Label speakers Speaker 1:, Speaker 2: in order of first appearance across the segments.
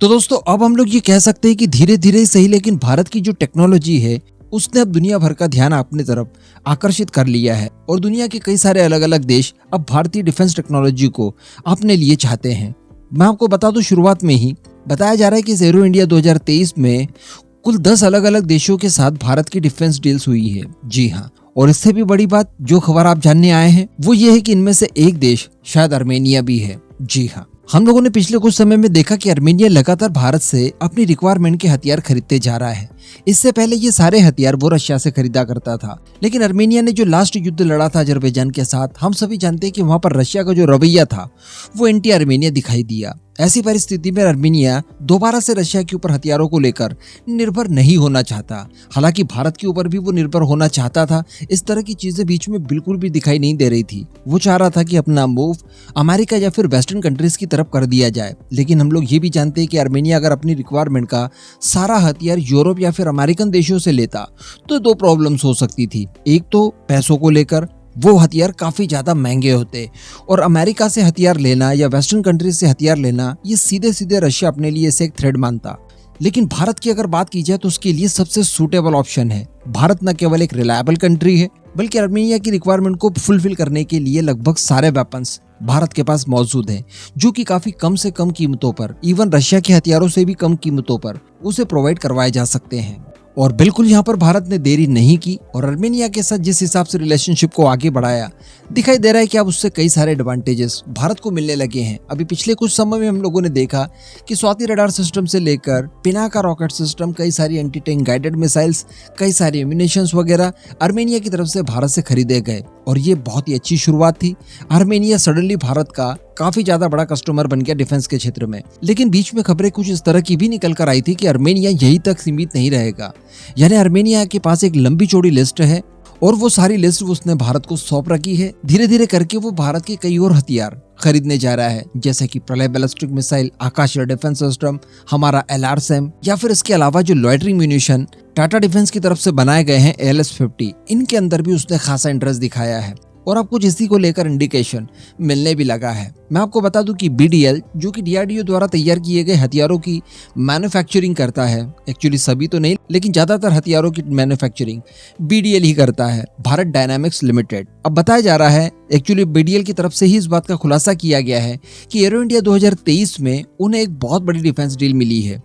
Speaker 1: तो दोस्तों अब हम लोग ये कह सकते हैं कि धीरे धीरे ही सही लेकिन भारत की जो टेक्नोलॉजी है उसने अब दुनिया भर का ध्यान अपनी तरफ आकर्षित कर लिया है और दुनिया के कई सारे अलग अलग देश अब भारतीय डिफेंस टेक्नोलॉजी को अपने लिए चाहते हैं। मैं आपको बता दूं, शुरुआत में ही बताया जा रहा है कि एरो इंडिया 2023 में कुल 10 अलग अलग देशों के साथ भारत की डिफेंस डील्स हुई है। जी हाँ, और इससे भी बड़ी बात जो खबर आप जानने आए हैं वो ये है कि इनमें से एक देश शायद आर्मेनिया भी है। जी हाँ, हम लोगों ने पिछले कुछ समय में देखा कि आर्मेनिया लगातार भारत से अपनी रिक्वायरमेंट के हथियार खरीदते जा रहा है। इससे पहले ये सारे हथियार वो रशिया से खरीदा करता था, लेकिन आर्मेनिया ने जो लास्ट युद्ध लड़ा था अजरबैजान के साथ, हम सभी जानते हैं कि वहां पर रशिया का जो रवैया था वो एंटी आर्मेनिया दिखाई दिया। ऐसी परिस्थिति में आर्मेनिया दोबारा से रशिया के ऊपर हथियारों को लेकर निर्भर नहीं होना चाहता। हालांकि भारत के ऊपर भी वो निर्भर होना चाहता था। इस तरह की चीजें बीच में बिल्कुल भी दिखाई नहीं दे रही थी। वो चाह रहा था कि अपना मूव अमेरिका या फिर वेस्टर्न कंट्रीज की तरफ कर दिया जाए। लेकिन हम लोग ये भी जानते हैं कि आर्मेनिया अगर अपनी रिक्वायरमेंट का सारा हथियार यूरोप या फिर अमेरिकन देशों से लेता तो दो प्रॉब्लम्स हो सकती थी। एक तो पैसों को लेकर, वो हथियार काफी ज्यादा महंगे होते और अमेरिका से हथियार लेना या वेस्टर्न कंट्रीज से हथियार लेना ये सीधे सीधे रशिया अपने लिए इसे एक थ्रेट मानता। लेकिन भारत की अगर बात की जाए तो उसके लिए सबसे सूटेबल ऑप्शन है। भारत न केवल एक रिलायबल कंट्री है बल्कि आर्मेनिया की रिक्वायरमेंट को फुलफिल करने के लिए लगभग सारे वेपन्स भारत के पास मौजूद हैं, जो कि काफी कम से कम कीमतों पर, इवन रशिया के हथियारों से भी कम कीमतों पर उसे प्रोवाइड करवाए जा सकते हैं। और बिल्कुल यहाँ पर भारत ने देरी नहीं की और आर्मेनिया के साथ जिस हिसाब से रिलेशनशिप को आगे बढ़ाया, दिखाई दे रहा है कि अब उससे कई सारे एडवांटेजेस भारत को मिलने लगे हैं। अभी पिछले कुछ समय में हम लोगों ने देखा कि स्वाति रडार सिस्टम से लेकर पिनाका रॉकेट सिस्टम, कई सारी एंटी टैंक गाइडेड मिसाइल्स, कई सारी एम्यूनिशंस वगैरह आर्मेनिया की तरफ से भारत से खरीदे गए और ये बहुत ही अच्छी शुरुआत थी। आर्मेनिया सडनली भारत का काफी ज्यादा बड़ा कस्टमर बन गया डिफेंस के क्षेत्र में। लेकिन बीच में खबरें कुछ इस तरह की भी निकल कर आई थी कि आर्मेनिया यही तक सीमित नहीं रहेगा, यानी आर्मेनिया के पास एक लंबी चौड़ी लिस्ट है और वो सारी लिस्ट उसने भारत को सौंप रखी है। धीरे धीरे करके वो भारत के कई और हथियार खरीदने जा रहा है, जैसे कि प्रलय बैलिस्टिक मिसाइल, आकाश एयर डिफेंस सिस्टम, हमारा LRSAM, या फिर इसके अलावा जो लॉइटरिंग म्यूनिशन टाटा डिफेंस की तरफ से बनाए गए हैं ALS-50, इनके अंदर भी उसने खासा इंटरेस्ट दिखाया है और अब कुछ इसी को लेकर इंडिकेशन मिलने भी लगा है। मैं आपको बता दूं कि BDL, जो कि DRDO द्वारा तैयार किए गए हथियारों की मैन्युफैक्चरिंग करता है, एक्चुअली सभी तो नहीं लेकिन ज्यादातर हथियारों की मैन्युफैक्चरिंग BDL ही करता है, भारत डायनामिक्स लिमिटेड। अब बताया जा रहा है, एक्चुअली BDL की तरफ से ही इस बात का खुलासा किया गया है कि एरो इंडिया 2023 में उन्हें एक बहुत बड़ी डिफेंस डील मिली है,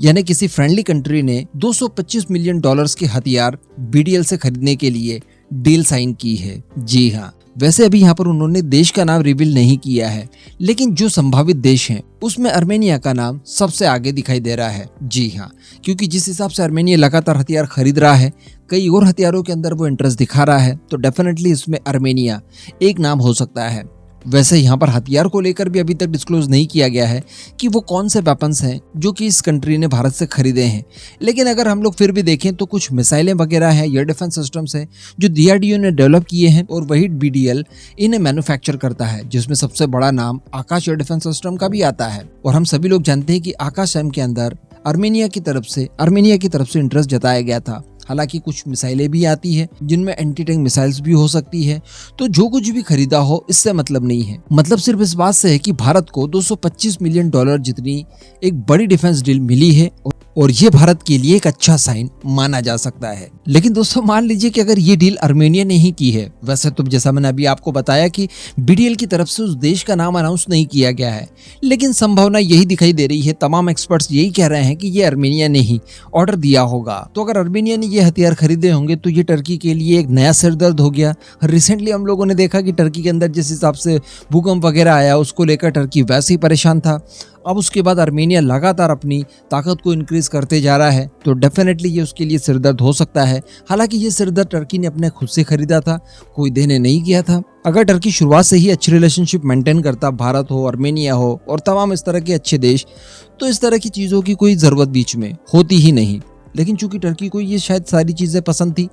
Speaker 1: यानी किसी फ्रेंडली कंट्री ने $225 मिलियन के हथियार BDL से खरीदने के लिए डील साइन की है। जी हाँ, वैसे अभी यहाँ पर उन्होंने देश का नाम रिवील नहीं किया है, लेकिन जो संभावित देश हैं उसमें आर्मेनिया का नाम सबसे आगे दिखाई दे रहा है। जी हाँ, क्योंकि जिस हिसाब से आर्मेनिया लगातार हथियार खरीद रहा है, कई और हथियारों के अंदर वो इंटरेस्ट दिखा रहा है, तो डेफिनेटली इसमें आर्मेनिया एक नाम हो सकता है। वैसे यहाँ पर हथियार को लेकर भी अभी तक डिस्क्लोज नहीं किया गया है कि वो कौन से वेपन्स हैं जो कि इस कंट्री ने भारत से खरीदे हैं। लेकिन अगर हम लोग फिर भी देखें तो कुछ मिसाइलें वगैरह हैं, एयर डिफेंस सिस्टम्स हैं जो DRDO ने डेवलप किए हैं और वही BDL इन्हें मैन्युफैक्चर करता है, जिसमें सबसे बड़ा नाम आकाश एयर डिफेंस सिस्टम का भी आता है। और हम सभी लोग जानते हैं कि AKASM के अंदर आर्मेनिया की तरफ से इंटरेस्ट जताया गया था। हालांकि कुछ मिसाइलें भी आती है जिनमें एंटी टैंक मिसाइल्स भी हो सकती है, तो जो कुछ भी खरीदा हो इससे मतलब नहीं है। मतलब सिर्फ इस बात से है कि भारत को $225 मिलियन जितनी एक बड़ी डिफेंस डील मिली है और ये भारत के लिए एक अच्छा साइन माना जा सकता है। लेकिन दोस्तों मान लीजिए कि अगर ये डील आर्मेनिया ने ही की है, वैसे तो जैसा मैंने अभी आपको बताया कि BDL की तरफ से उस देश का नाम अनाउंस नहीं किया गया है, लेकिन संभावना यही दिखाई दे रही है, तमाम एक्सपर्ट्स यही कह रहे हैं कि ये आर्मेनिया ने ही ऑर्डर दिया होगा। तो अगर आर्मेनिया ने ये हथियार खरीदे होंगे तो ये टर्की के लिए एक नया सिरदर्द हो गया। रिसेंटली हम लोगों ने देखा कि टर्की के अंदर जिस हिसाब से भूकंप वगैरह आया उसको लेकर टर्की वैसे ही परेशान था। अब उसके बाद आर्मेनिया लगातार अपनी ताकत को इंक्रीज करते जा रहा है, तो डेफिनेटली ये उसके लिए सिरदर्द हो सकता है। हालांकि ये सिरदर्द टर्की ने अपने खुद से खरीदा था, कोई देने नहीं किया था। अगर टर्की शुरुआत से ही अच्छी रिलेशनशिप मेंटेन करता, भारत हो, आर्मेनिया हो और तमाम इस तरह के अच्छे देश, तो इस तरह की चीजों की कोई जरूरत बीच में होती ही नहीं। लेकिन चूंकि टर्की को ये शायद सारी चीजें पसंद थी,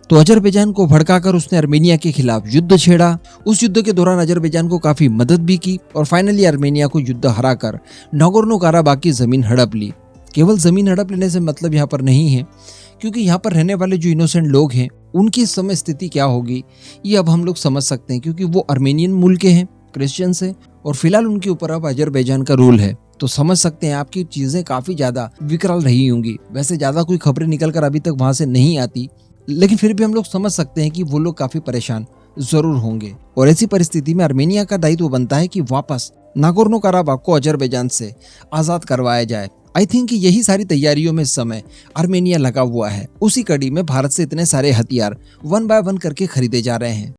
Speaker 1: तो अजरबैजान को भड़काकर उसने आर्मेनिया के खिलाफ युद्ध छेड़ा। उस युद्ध के दौरान अजरबैजान को काफी मदद भी की और फाइनली आर्मेनिया को युद्ध हराकर नागोर्नो काराबाख की जमीन हड़प ली। केवल जमीन हड़प लेने से मतलब यहाँ पर नहीं है, क्योंकि यहाँ पर रहने वाले जो इनोसेंट लोग हैं उनकी इस समय स्थिति क्या होगी ये अब हम लोग समझ सकते हैं, क्योंकि वो आर्मेनियन मूल के हैं, क्रिश्चियंस हैं और फिलहाल उनके ऊपर अब अजरबैजान का रूल है। तो समझ सकते हैं आपकी चीजें काफी ज्यादा विकराल रही होंगी। वैसे ज्यादा कोई खबरें निकल कर अभी तक वहां से नहीं आती, लेकिन फिर भी हम लोग समझ सकते हैं कि वो लोग काफी परेशान जरूर होंगे। और ऐसी परिस्थिति में आर्मेनिया का दायित्व बनता है कि वापस नागोर्नो कराबाख को अजरबैजान से आजाद करवाया जाए। आई थिंक कि यही सारी तैयारियों में इस समय आर्मेनिया लगा हुआ है। उसी कड़ी में भारत से इतने सारे हथियार वन बाय वन करके खरीदे जा रहे हैं।